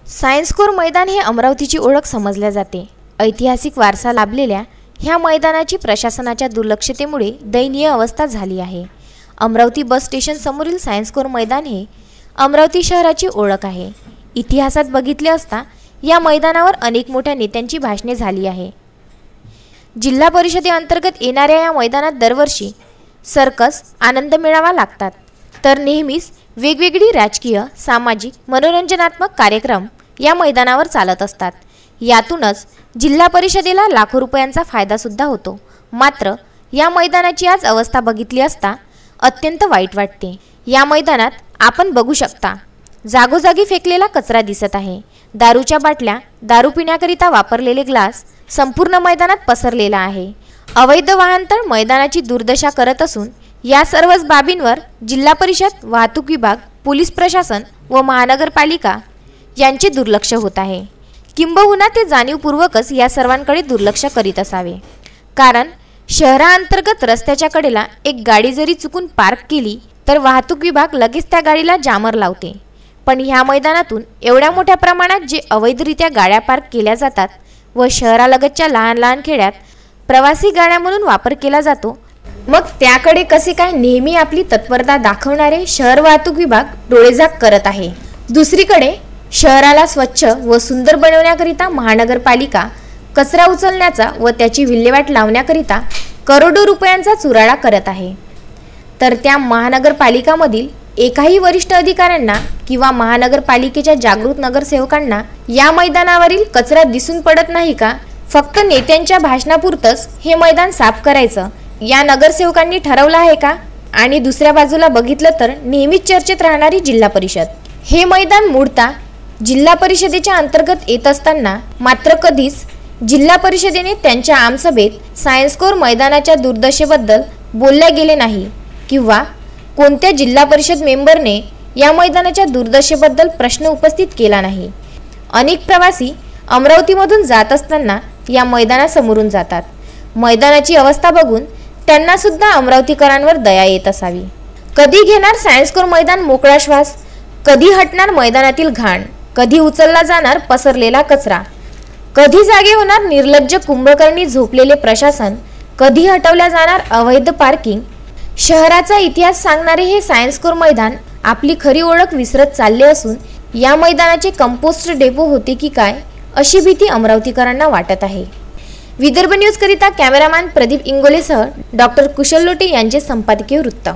Science core मैदान हे अमरावतीची ओळख समजले जाते। ऐतिहासिक वारसा लाभलेल्या ह्या मैदानाची प्रशासनाच्या दुर्लक्षतेमुळे दयनीय अवस्था झाली आहे। अमरावती बस स्टेशन समोरील सायन्स कोर मैदान हे अमरावती शहराची ओळख आहे। इतिहासात बघितले असता या मैदानावर अनेक मोठ्या नेत्यांची भाषणे झाली आहे। जिल्हा परिषदेअंतर्गत येणाऱ्या या मैदानात दरवर्षी सर्कस, आनंद मेळावा लागतात, तर नेहमीच वेगवेगळी राजकीय, सामाजिक, मनोरंजनात्मक कार्यक्रम या मैदानावर चालत असतात। यातूनच जिल्हा परिषदेला लाखो रुपयांचा फायदा सुद्धा होतो। मात्र या मैदानाची आज अवस्था बघितली असता अत्यंत वाईट वाटते। या मैदानात आपण बघू शकता जागोजागी फेकलेला कचरा दिसत आहे। दारूच्या बाटल्या, दारू पिण्याकरिता वापरलेले ग्लास संपूर्ण मैदानात पसरलेला आहे। अवैध वाहनतळ मैदानाची दुर्दशा करत असून या सर्वच बाबींवर जिल्हा परिषद, वाहतूक विभाग, पोलीस प्रशासन व महानगरपालिका यांचे दुर्लक्ष होत आहे। किंबहुना ते जाणीवपूर्वकच या सर्वांकडे दुर्लक्ष करीत असावे, कारण शहराअंतर्गत रस्त्याच्या कडेला एक गाडी जरी चुकून पार्क केली तर वाहतूक विभाग लगेच त्या गाडीला जामर लावते। पण ह्या मैदानातून एवढ्या मोठ्या प्रमाणात जे अवैधरित्या गाड्या पार्क केल्या जातात व शहरालगतच्या लहान लहान खेड्यात प्रवासी गाड्या म्हणून वापर केला जातो, मग त्याकडे कसे काय नेहमी आपली तत्परता दाखवणारे शहर वाहतूक विभाग डोळेझाक करत आहे। दुसरीकडे शहराला स्वच्छ व सुंदर बनवण्याकरिता महानगरपालिका कचरा उचलण्याचा व त्याची विल्हेवाट लावण्याकरिता करोडो रुपयांचा चुराडा करत आहे, तर त्या महानगरपालिकामधील एकाही वरिष्ठ अधिकाऱ्यांना किंवा महानगरपालिकेच्या जागृत नगरसेवकांना या मैदानावरील कचरा दिसून पडत नाही का? फक्त नेत्यांच्या भाषणापुरतच हे मैदान साफ करायचं या नगरसेवकांनी ठरवलं आहे का? आणि दुसऱ्या बाजूला बघितलं तर नेहमीच चर्चेत राहणारी जिल्हा परिषद, हे मैदान मूळतः जिल्हा परिषदेच्या अंतर्गत येत असताना मात्र कधीच जिल्हा परिषदेने त्यांच्या आमसभेत सायन्स कोर मैदानाच्या दुर्दशेबद्दल बोलले गेले नाही किंवा कोणत्या जिल्हा परिषद मेंबरने या मैदानाच्या दुर्दशेबद्दल प्रश्न उपस्थित केला नाही। अनेक प्रवासी अमरावतीमधून जात असताना या मैदानासमोरून जातात। मैदानाची अवस्था बघून त्यांना सुद्धा अमरावतीकरांवर दया येत असावी। कधी घेणार सायन्स कोर मैदान मोकळा श्वास? कधी हटणार मैदानातील घाण? कधी उचलला जाणार पसरलेला कचरा? कधी जागे होणार निर्लज्ज कुंभकर्णी झोपलेले प्रशासन? कधी हटवल्या जाणार अवैध पार्किंग? शहराचा इतिहास सांगणारे हे सायन्स कोर मैदान आपली खरी ओळख विसरत चालले असून या मैदानाचे कंपोस्ट डेपो होते की काय अशी भीती अमरावतीकरांना वाटत आहे। विदर्भ न्यूज करिता कॅमेरामॅन प्रदीप इंगोलेसह डॉक्टर कुशल लोटे यांचे संपादकीय वृत्त।